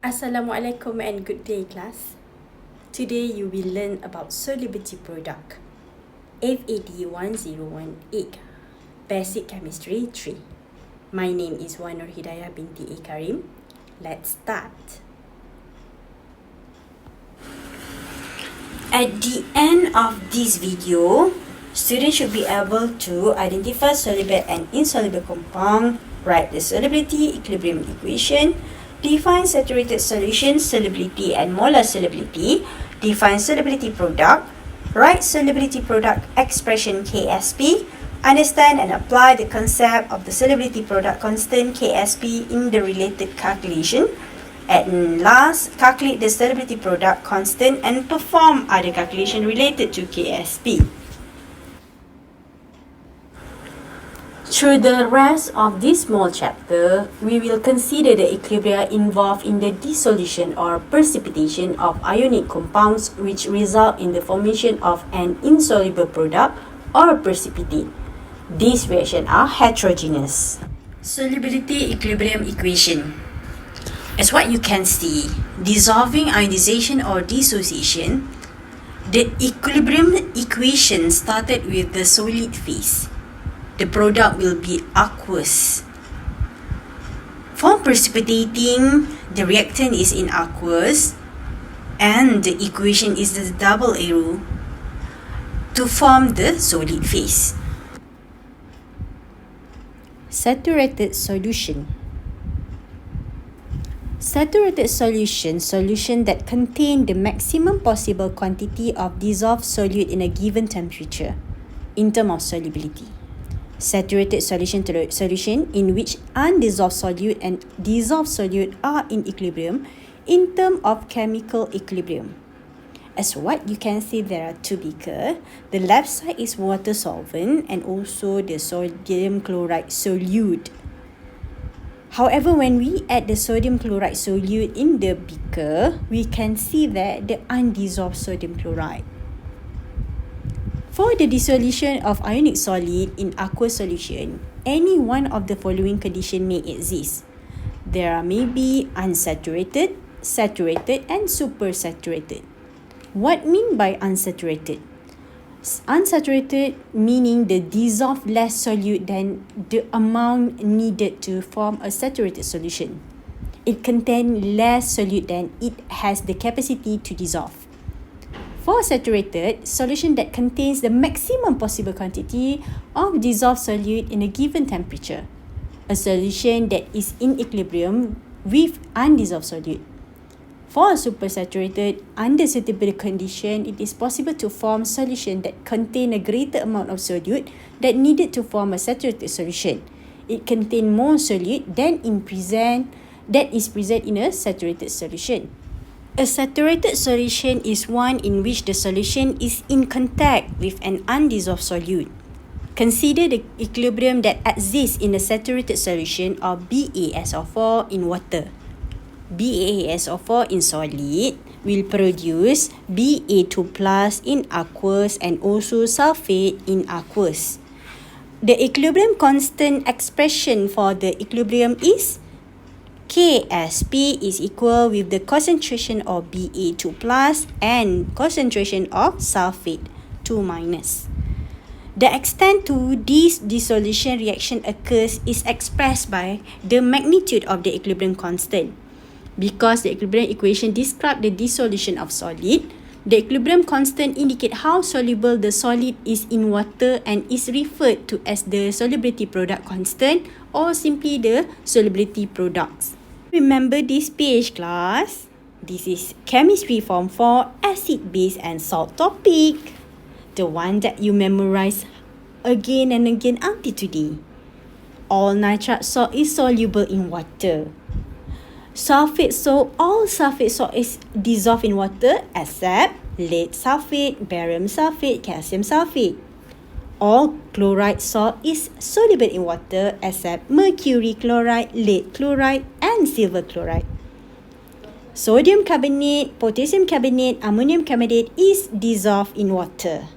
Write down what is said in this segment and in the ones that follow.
Assalamualaikum and good day, class. Today you will learn about solubility product FAD 1018 Basic Chemistry 3. My name is Wan Nur Hidayah binti A. Karim. Let's start. At the end of this video, students should be able to identify soluble and insoluble compound, write the solubility equilibrium equation, define saturated solution solubility and molar solubility, define solubility product, write solubility product expression KSP, understand and apply the concept of the solubility product constant KSP in the related calculation, and last, calculate the solubility product constant and perform other calculation related to KSP. Through the rest of this small chapter, we will consider the equilibria involved in the dissolution or precipitation of ionic compounds which result in the formation of an insoluble product or precipitate. These reactions are heterogeneous. Solubility equilibrium equation. As what you can see, dissolving ionization or dissociation, the equilibrium equation started with the solid phase. The product will be aqueous. For precipitating, the reactant is in aqueous and the equation is the double arrow to form the solid phase. Saturated solution. Saturated solution that contain the maximum possible quantity of dissolved solute in a given temperature in terms of solubility. Saturated solution in which undissolved solute and dissolved solute are in equilibrium in terms of chemical equilibrium. As what you can see, there are two beakers. The left side is water solvent and also the sodium chloride solute. However, when we add the sodium chloride solute in the beaker, we can see that the undissolved sodium chloride. For the dissolution of ionic solid in aqueous solution, any one of the following conditions may exist. There are maybe unsaturated, saturated, and supersaturated. What mean by unsaturated? Unsaturated meaning the dissolved less solute than the amount needed to form a saturated solution. It contains less solute than it has the capacity to dissolve. For saturated, solution that contains the maximum possible quantity of dissolved solute in a given temperature. A solution that is in equilibrium with undissolved solute. For supersaturated, under suitable condition, it is possible to form solution that contain a greater amount of solute that needed to form a saturated solution. It contains more solute than that is present in a saturated solution. A saturated solution is one in which the solution is in contact with an undissolved solute. Consider the equilibrium that exists in a saturated solution of BaSO4 in water. BaSO4 in solid will produce Ba2 plus in aqueous and also sulfate in aqueous. The equilibrium constant expression for the equilibrium is KSP is equal with the concentration of Ba2 plus and concentration of sulfate 2 minus. The extent to this dissolution reaction occurs is expressed by the magnitude of the equilibrium constant. Because the equilibrium equation describes the dissolution of solid, the equilibrium constant indicates how soluble the solid is in water and is referred to as the solubility product constant or simply the solubility products. Remember this page, class. This is Chemistry Form 4 Acid, Base and Salt topic. The one that you memorize again and again until today. All nitrate salt is soluble in water. Sulfate salt, all sulfate salt is dissolved in water except lead sulfate, barium sulfate, calcium sulfate. All chloride salt is soluble in water except mercury chloride, lead chloride and silver chloride. Sodium carbonate, potassium carbonate, ammonium carbonate is dissolved in water.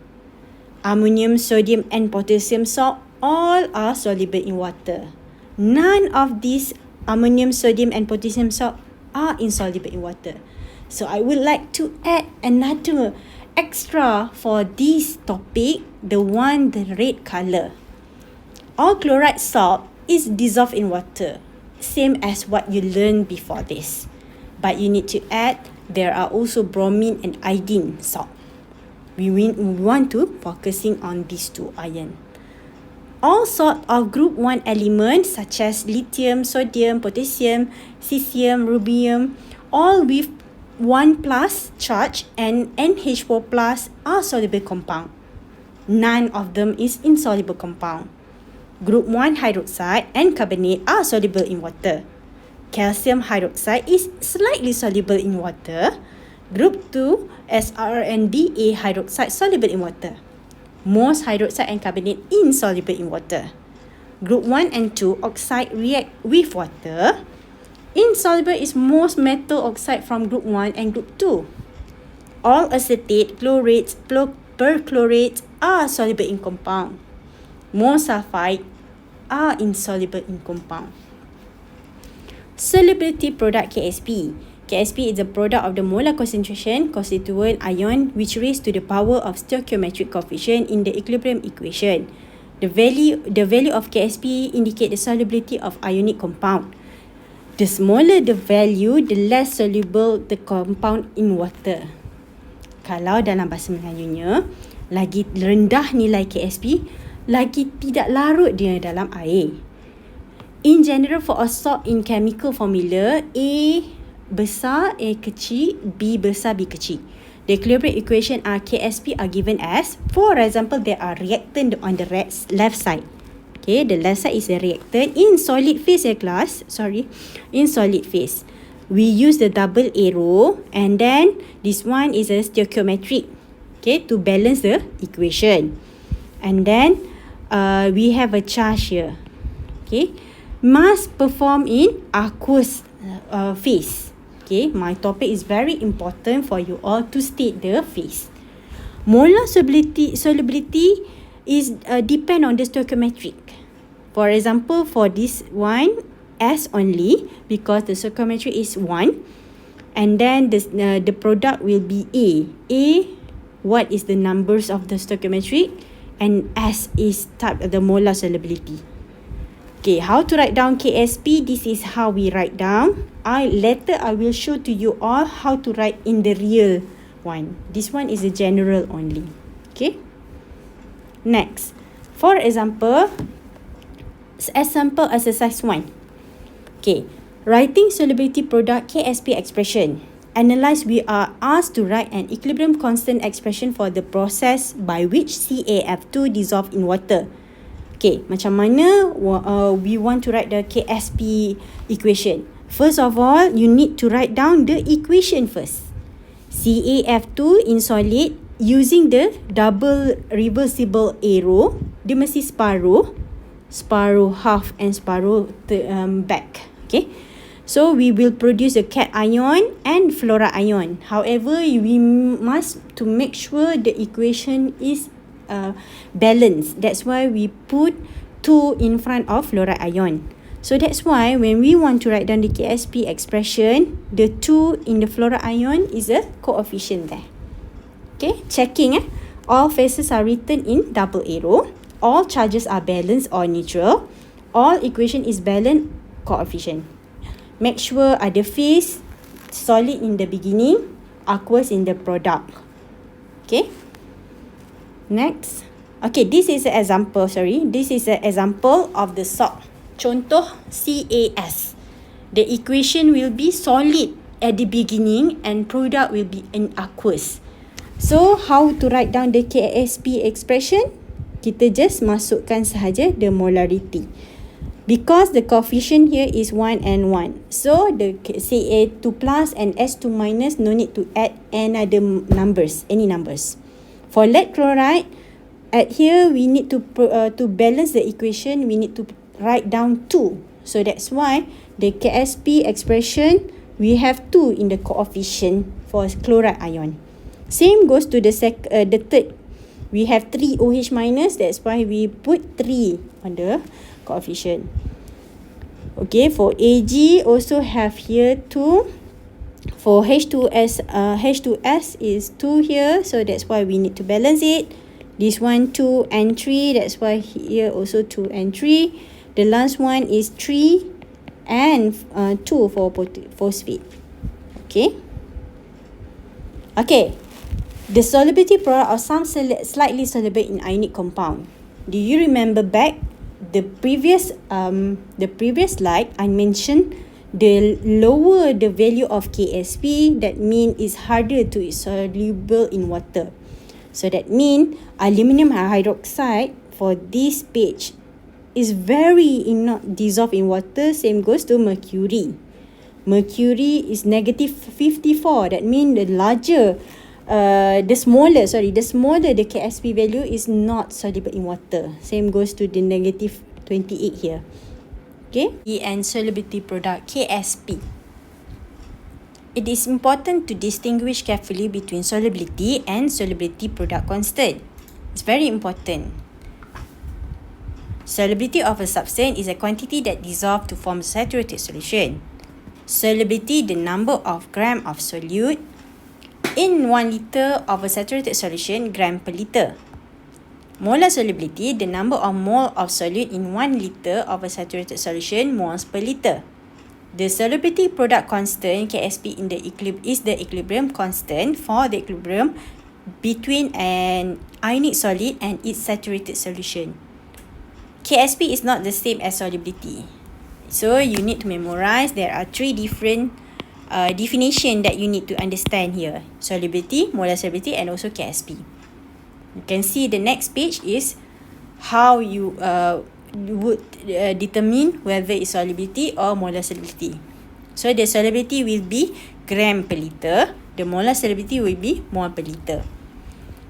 Ammonium, sodium and potassium salt all are soluble in water. None of these ammonium, sodium and potassium salt are insoluble in water. So I would like to add another extra for this topic, the red color. All chloride salt is dissolved in water, same as what you learned before this. But you need to add, there are also bromine and iodine salt. We want to focusing on these two ion. All salt of group 1 elements such as lithium, sodium, potassium, cesium, rubidium, all with 1 plus charge and NH4 plus are soluble compound. None of them is insoluble compound. Group 1 hydroxide and carbonate are soluble in water. Calcium hydroxide is slightly soluble in water. Group 2 Sr and Da hydroxide soluble in water. Most hydroxide and carbonate insoluble in water. Group 1 and 2 oxide react with water. Insoluble is most metal oxide from group 1 and group 2. All acetate, chlorates, perchlorates are soluble in compound. Most sulfide are insoluble in compound. Solubility product KSP. KSP is the product of the molar concentration constituent ion which raised to the power of stoichiometric coefficient in the equilibrium equation. The value of KSP indicate the solubility of ionic compound. The smaller the value, the less soluble the compound in water. Kalau dalam bahasa Melayunya, lagi rendah nilai KSP, lagi tidak larut dia dalam air. In general, for a salt in chemical formula, A besar, A kecil, B besar, B kecil. The equilibrium equation KSP are given as, for example, there are reactant on the left side. Okay, the left side is a reactant in solid phase in solid phase. We use the double arrow and then this one is a stoichiometric, okay, to balance the equation. And then we have a charge here, okay, must perform in aqueous phase. Okay, my topic is very important for you all to state the phase. Molar solubility is depend on the stoichiometric. For example, for this one, S only, because the stoichiometry is 1. And then the product will be A. A, what is the numbers of the stoichiometric? And S is type of the molar solubility. Okay, how to write down KSP? This is how we write down. Later I will show to you all how to write in the real one. This one is a general only. Okay. Next, for example, exercise 1. Okay, writing solubility product KSP expression. Analyze, we are asked to write an equilibrium constant expression for the process by which CaF2 dissolve in water. Okay, macam mana we want to write the KSP equation? First of all, you need to write down the equation first. CaF2 in solid using the double reversible arrow. Dia mesti separuh half and separuh back. Okay, so we will produce a cation ion and fluoride ion. However, we must to make sure the equation is balanced. That's why we put 2 in front of fluoride ion. So that's why when we want to write down the KSP expression, the 2 in the fluoride ion is a coefficient there. Okay, checking all phases are written in double arrow. All charges are balanced or neutral. All equation is balanced coefficient. Make sure ada phase solid in the beginning, aqueous in the product. Okay. Next. Okay, this is an example. This is an example of the salt. Contoh CaS. The equation will be solid at the beginning and product will be in aqueous. So, how to write down the KSP expression? Kita just masukkan sahaja the molarity. Because the coefficient here is 1 and 1. So, the Ca2 plus and S2 minus, no need to add any numbers. For lead chloride, at here we need to balance the equation, we need to write down 2. So, that's why the KSP expression, we have 2 in the coefficient for chloride ion. Same goes to the third. We have 3 OH minus, that's why we put 3 on the coefficient. Okay, for Ag also have here 2 For H2S is 2 here, so that's why we need to balance it. This one 2 and 3, that's why here also 2 and 3. The last one is 3 and 2 for phosphate. Okay. Okay. The solubility product of some slightly soluble in ionic compound. Do you remember back the previous slide I mentioned the lower the value of KSP, that means it's harder to soluble in water. So that means aluminum hydroxide for this page is very not dissolved in water. Same goes to mercury. Mercury is negative 54. That means the smaller the KSP value is not soluble in water. Same goes to the negative 28 here. Okay, and solubility product KSP. It is important to distinguish carefully between solubility and solubility product constant. It's very important. Solubility of a substance is a quantity that dissolves to form a saturated solution. Solubility, the number of gram of solute in 1 liter of a saturated solution, gram per liter. Molar solubility, the number of mole of solute in 1 liter of a saturated solution, moles per liter. The solubility product constant, KSP, is the equilibrium constant for the equilibrium between an ionic solid and its saturated solution. KSP is not the same as solubility. So you need to memorize. There are 3 different definition that you need to understand here. Solubility, molar solubility, and also KSP. You can see the next page is how you would determine whether it's solubility or molar solubility. So the solubility will be gram per liter. The molar solubility will be mole per liter.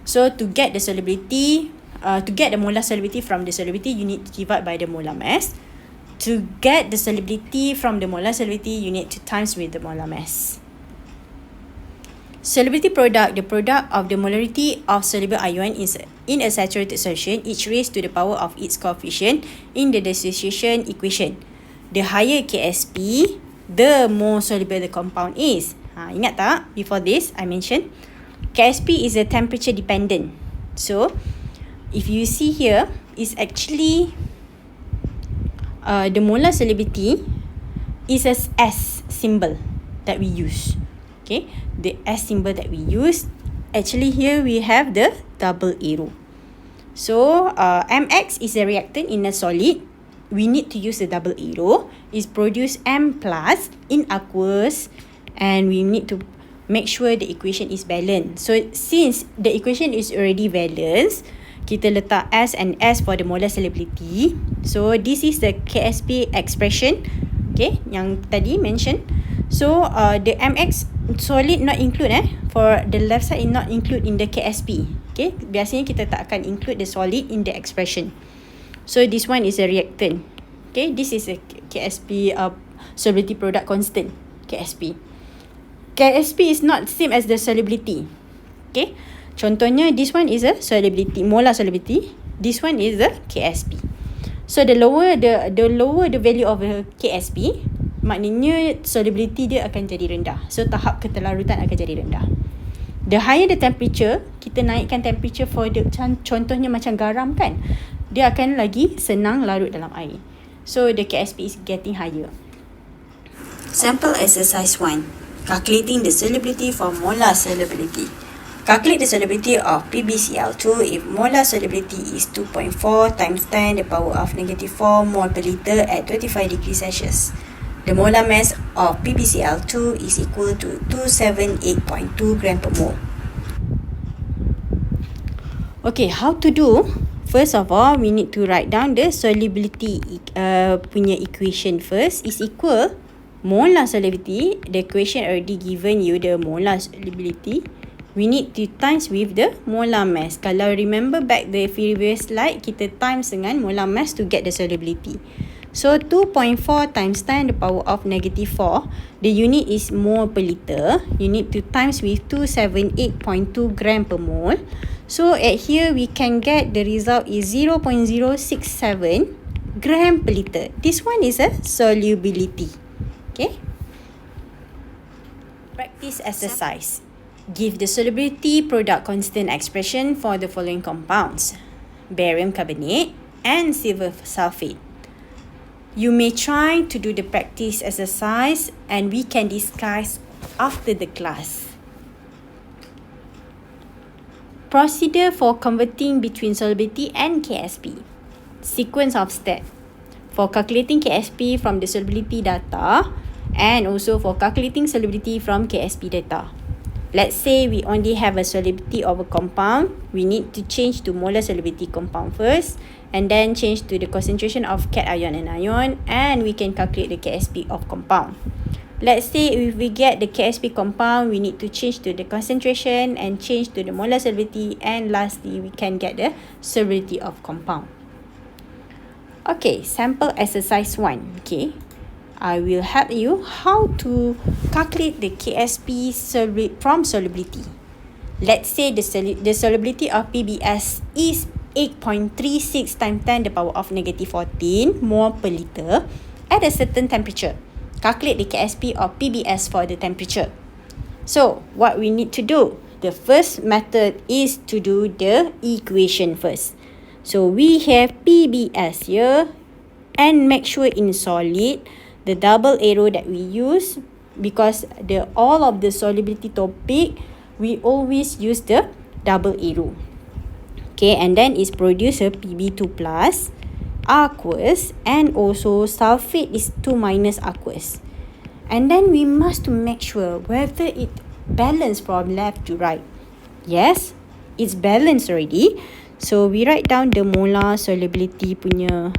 So to get the solubility, to get the molar solubility from the solubility, you need to divide by the molar mass. To get the solubility from the molar solubility, you need to times with the molar mass. Solubility product, the product of the molarity of soluble ion is in a saturated solution, each raised to the power of its coefficient in the dissociation equation. The higher KSP, the more soluble the compound is. Ingat tak? Before this, I mentioned KSP is a temperature dependent. So, if you see here, is actually the molar solubility is a S symbol that we use. Okay, the S symbol that we use. Actually, here we have the double arrow. So, MX is a reactant in a solid. We need to use the double arrow. It's produce M plus in aqueous, and we need to make sure the equation is balanced. So, since the equation is already balanced, kita letak S and S for the molar solubility. So, this is the KSP expression, okay, yang tadi mention. So, the MX solid not include for the left side, not include in the KSP. Okay, biasanya kita tak akan include the solid in the expression. So, this one is a reactant. Okay, this is a KSP solubility product constant, KSP. KSP is not same as the solubility. Okay, contohnya this one is a solubility, molar solubility. This one is the KSP. So the lower the value of the KSP, maknanya solubility dia akan jadi rendah. So tahap ketelarutan akan jadi rendah. The higher the temperature, kita naikkan temperature for the, contohnya macam garam kan, dia akan lagi senang larut dalam air. So the KSP is getting higher. Sample exercise 1. Calculating the solubility for molar solubility. Calculate the solubility of PbCl2 if molar solubility is 2.4 times 10 the power of negative 4 mole per liter at 25 degrees Celsius. The molar mass of PbCl2 is equal to 278.2 gram per mole. Okay, how to do? First of all, we need to write down the solubility punya equation first. Is equal molar solubility. The equation already given you the molar solubility. We need to times with the molar mass. Kalau remember back the previous slide, kita times dengan molar mass to get the solubility. So 2.4 times 10 the power of negative 4. The unit is mole per liter. You need to times with 278.2 gram per mole. So at here we can get the result is 0.067 gram per liter. This one is a solubility. Okay. Practice exercise. Give the solubility product constant expression for the following compounds: barium carbonate and silver sulfate. You may try to do the practice exercise and we can discuss after the class. Procedure for converting between solubility and KSP. Sequence of steps. For calculating KSP from the solubility data and also for calculating solubility from KSP data. Let's say we only have a solubility of a compound. We need to change to molar solubility compound first and then change to the concentration of cation and anion, and we can calculate the KSP of compound. Let's say if we get the KSP compound, we need to change to the concentration and change to the molar solubility, and lastly we can get the solubility of compound. Okay, sample exercise 1. Okay, I will help you how to calculate the KSP from solubility. Let's say the solubility of PBS is 8.36 times 10 to the power of negative 14 mole per liter at a certain temperature. Calculate the KSP of PBS for the temperature. So, what we need to do? The first method is to do the equation first. So, we have PBS here and make sure in solid, the double arrow that we use, because all of the solubility topic, we always use the double arrow. Okay, and then it's produce a Pb2 plus aqueous, and also sulfate is 2 minus aqueous. And then we must make sure whether it balanced from left to right. Yes, it's balanced already. So we write down the molar solubility punya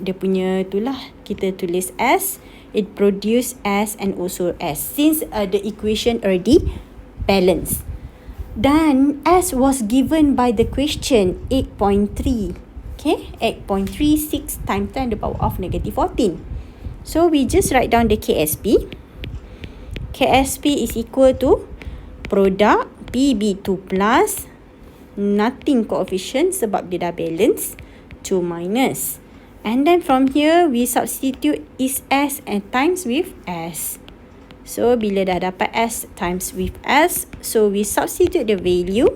dia punya itulah, kita tulis S, it produce S and also S, since the equation already balanced. Then S was given by the question 8.3. Okay, 8.36 times 10 to the power of negative 14. So we just write down the KSP. KSP is equal to product PB2 plus, nothing coefficient sebab dia dah balance, 2 minus. And then from here, we substitute is S and times with S. So, bila dah dapat S times with S, so we substitute the value.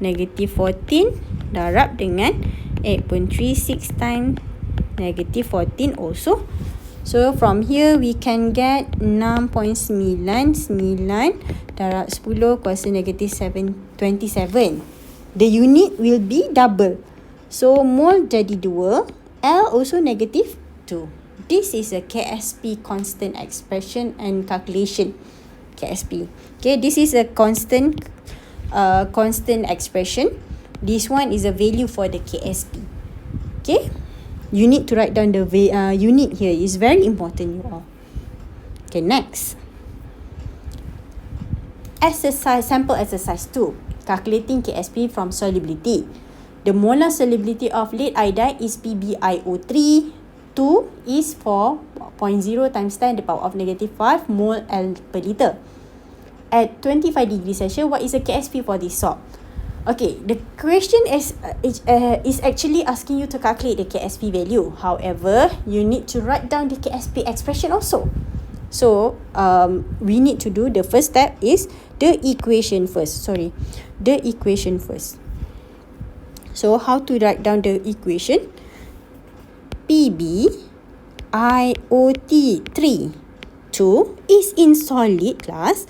Negative 14 darab dengan 8.36 times negative 14 also. So, from here, we can get 6.99 darab 10 kuasa negative 27. The unit will be double. So, mole jadi 2, L also negative 2. This is a KSP constant expression and calculation. KSP. Okay, this is a constant expression. This one is a value for the KSP. Okay, you need to write down the unit here. It's very important, you all. Okay, next. Sample exercise 2. Calculating KSP from solubility. The molar solubility of lead iodide is PbIO3. 2 is 4.0 times 10 to the power of negative 5 mole L per liter. At 25 degrees Celsius, what is the KSP for this salt? Okay, the question is actually asking you to calculate the KSP value. However, you need to write down the KSP expression also. So, we need to do the first step is the equation first. The equation first. So, how to write down the equation? PbIO3 2 is in solid class,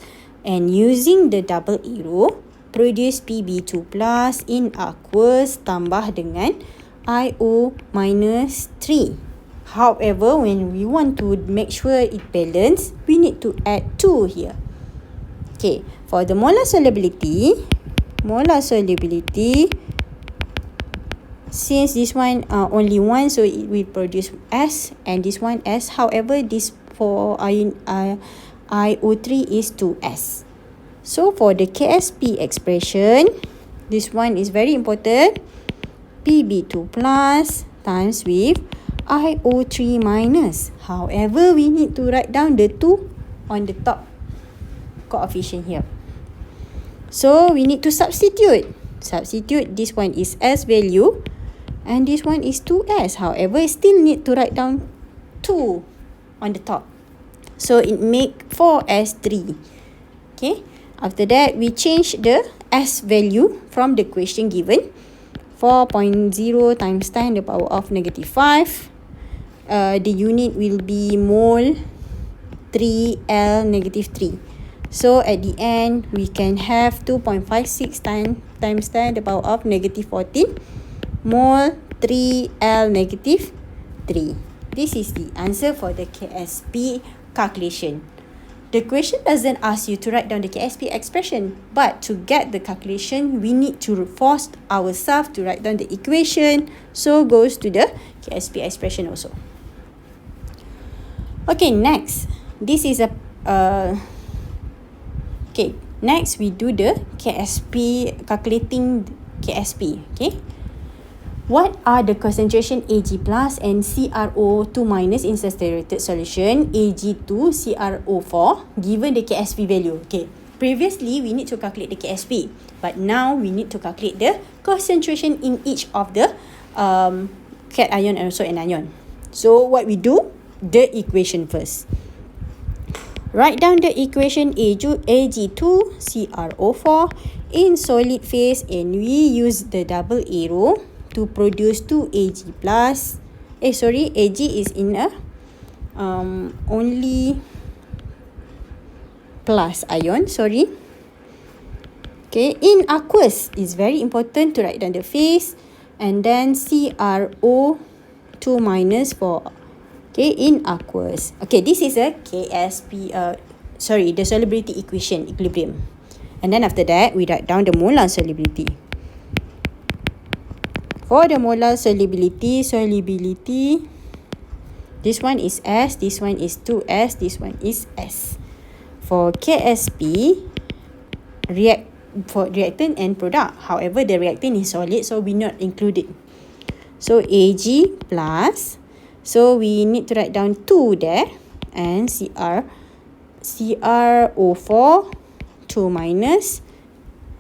and using the double arrow, produce Pb2 plus in aqueous tambah dengan IO minus 3. However, when we want to make sure it balance, we need to add 2 here. Okay, for the molar solubility, since this one only one, so it will produce S and this one S. However, this for IO3 is 2S. So for the KSP expression, this one is very important. Pb2 plus times with IO3 minus. However, we need to write down the 2 on the top coefficient here. So we need to substitute. This one is S value and this one is 2S. However, still need to write down 2 on the top. So it make 4 as 3. Okay. After that, we change the S value from the question given. 4.0 times 10 to the power of negative 5. The unit will be mole 3L negative 3. So at the end, we can have 2.56 times 10 to the power of negative 14 mole 3L negative 3. This is the answer for the KSP calculation. The question doesn't ask you to write down the KSP expression, but to get the calculation, we need to force ourselves to write down the equation. So goes to the KSP expression also. Okay, next. This is a okay. Next, we do the KSP, calculating KSP. Okay. What are the concentration Ag plus and CrO2 minus in saturated solution Ag2 CrO4 given the KSP value? Okay. Previously, we need to calculate the KSP, but now we need to calculate the concentration in each of the cation and also anion. So what we do? The equation first. Write down the equation Ag2 CrO4 in solid phase, and we use the double arrow to produce 2 Ag plus. Ag is in a only plus ion, Okay, in aqueous, it's very important to write down the phase, and then CrO2 minus for, okay, in aqueous. Okay, this is a KSP, the solubility equation, equilibrium. And then after that, we write down the molar solubility. For the molar solubility, this one is S, this one is 2S, this one is S. For KSP, for reactant and product. However, the reactant is solid, so we not include it. So Ag plus, so we need to write down 2 there, and CrO4, 2 minus.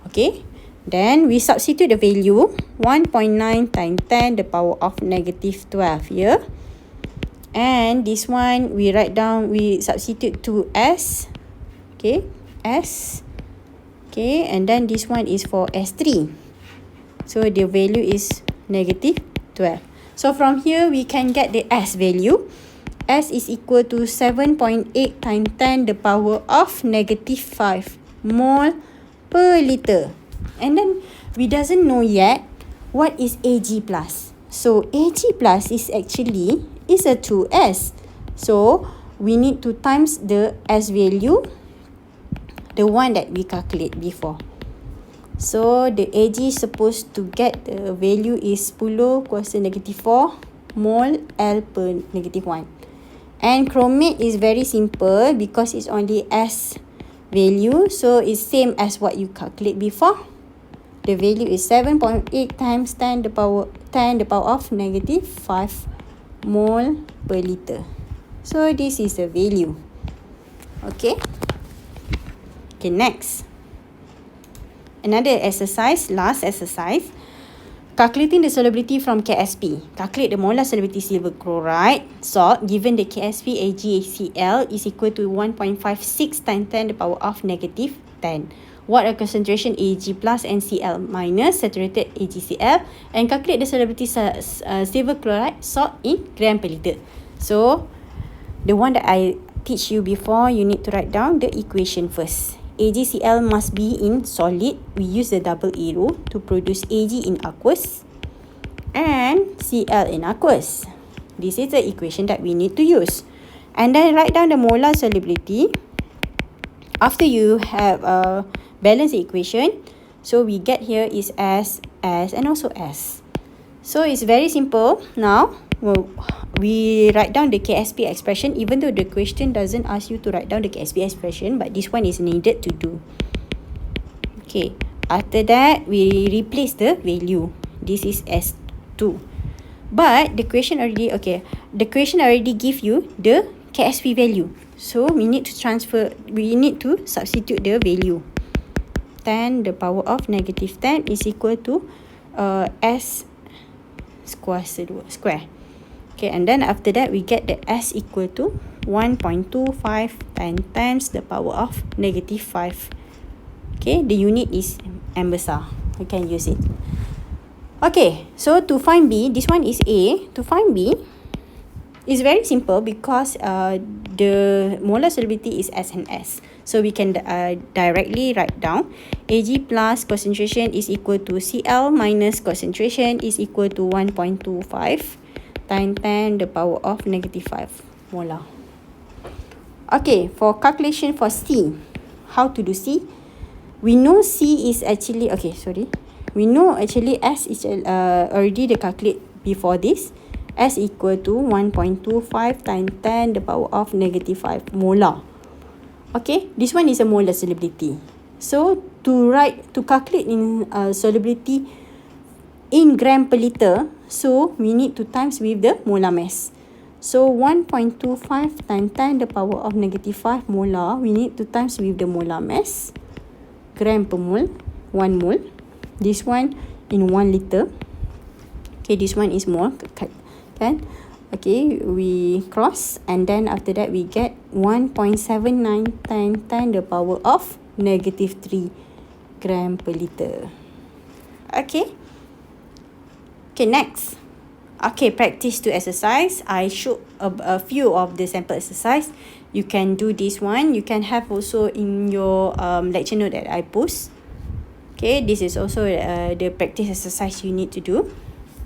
Okay. Then we substitute the value 1.9 times 10 the power of negative 12 here. And this one we write down, we substitute to S. Okay, S. Okay, and then this one is for S3. So the value is negative 12. So from here we can get the S value. S is equal to 7.8 times 10 the power of negative 5 mole per liter. And then we doesn't know yet what is Ag plus. So Ag plus is actually is a 2S. So we need to times the S value, the one that we calculate before. So the Ag is supposed to get the value is 10 kuasa negative 4 mole L per negative 1. And chromate is very simple because it's only S value. So it's same as what you calculate before. The value is 7.8 times 10 the power of negative 5 mole per liter. So this is the value. Okay. Okay, next. Another exercise, last exercise. Calculating the solubility from KSP. Calculate the molar solubility silver chloride salt given the KSP AgCl is equal to 1.56 times 10 the power of negative 10. What are concentration Ag plus and Cl minus saturated AgCl, and calculate the solubility silver chloride salt in gram per liter. So the one that I teach you before, you need to write down the equation first. AgCl must be in solid. We use the double arrow to produce Ag in aqueous and Cl in aqueous. This is the equation that we need to use. And then write down the molar solubility. After you have balance the equation, so we get here is S, and also S. So it's very simple. Now we write down the KSP expression, even though the question doesn't ask you to write down the KSP expression, but this one is needed to do. Okay, after that we replace the value. This is S2, but the question already give you the KSP value, so we need to substitute the value. 10 the power of negative 10 is equal to S kuasa 2 square. Okay, and then after that, we get the S equal to 1.25 times the power of negative 5. Okay, the unit is M besar. We can use it. Okay, so to find B, this one is A. To find B, it's very simple because the molar solubility is S and S. So we can directly write down Ag plus concentration is equal to Cl minus concentration is equal to 1.25 times 10 the power of negative 5 molar. Okay, for calculation for C, how to do C? We know C is actually, we know actually S is already the calculate before this. S equal to 1.25 times 10 the power of negative 5 molar. Okay, this one is a molar solubility. So to calculate in solubility in gram per liter, so we need to times with the molar mass. So 1.25 times 10 the power of negative 5 molar, we need to times with the molar mass, gram per mole, 1 mole. This one in 1 liter. Okay, this one is mole, kan? Okay, we cross, and then after that we get 1.79 times 10 the power of negative 3 gram per liter. Okay. Okay, next. Okay, practice to exercise. I showed a few of the sample exercise. You can do this one. You can have also in your lecture note that I post. Okay, this is also the practice exercise you need to do.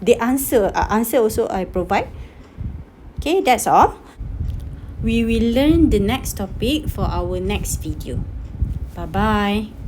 The answer also I provide. Okay, that's all. We will learn the next topic for our next video. Bye-bye.